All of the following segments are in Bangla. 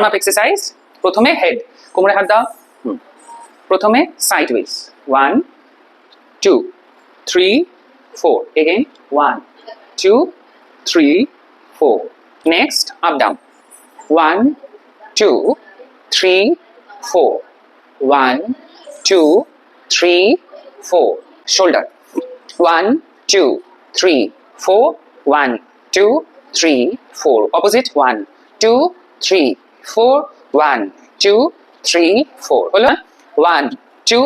Up exercise. প্রথমে হেড, কোমরে হাত দাও। প্রথমে sideways, 1 2 3 4, again 1 2 3 4, next up down, 1 2 3 4, 1 2 3 4, shoulder, 1 2 3 4, 1 2 3 4, opposite, 1 2 3 4, 1 2 3 4, হলো 1 2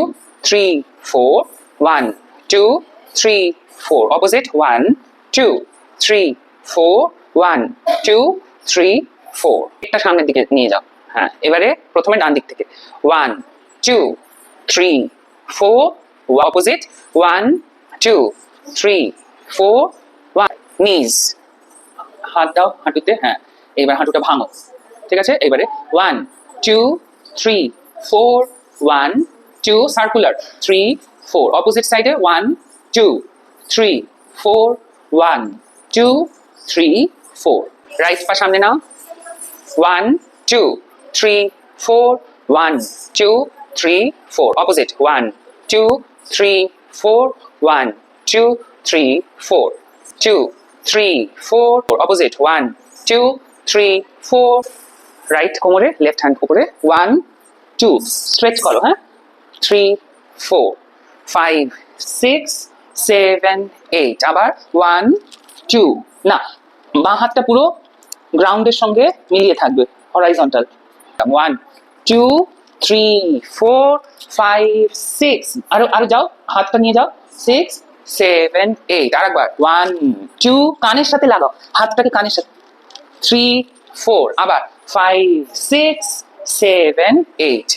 3 4, 1 2 3 4, opposite, 1 2 3 4, 1 2 3 4, এটা সামনের দিকে নিয়ে যাও। হ্যাঁ, এবারে প্রথমে ডান দিক থেকে 1 2 3 4, opposite, 1 2 3 4, 1, knees, হাত দাও হাঁটুতে। হ্যাঁ, এবার হাঁটুটা ভাঙো, ঠিক আছে। এবারে 1 2 3 4, 1 2, সার্কুলার 3 4, অপোজিট সাইডে 1 2 3 4, 1 2 3 4, রাইট পা সামনে নাও। 1 2 3 4, 1 2 3 4, অপোজিট, 1 2 3 4, 1 2 3 4, 2 3 4, অপোজিট, 1 2 3 4, রাইট কোমরে, লেফট হ্যান্ড উপরে, 1 2, স্ট্রেচ করো। হ্যাঁ, 3 4 5 6 7 8, আবার 1 2, না, বাঁ হাতটা পুরো গ্রাউন্ডের সঙ্গে মিলিয়ে থাকবে, হরাইজন্টাল। 1 2 3 4 5 6, আরো যাও, হাতটা নিয়ে যাও, 6 7 8, আরেকবার 1 2, কানের সাথে লাগাও, হাতটাকে কানের সাথে, 3 4, আবার 5 6 7 8।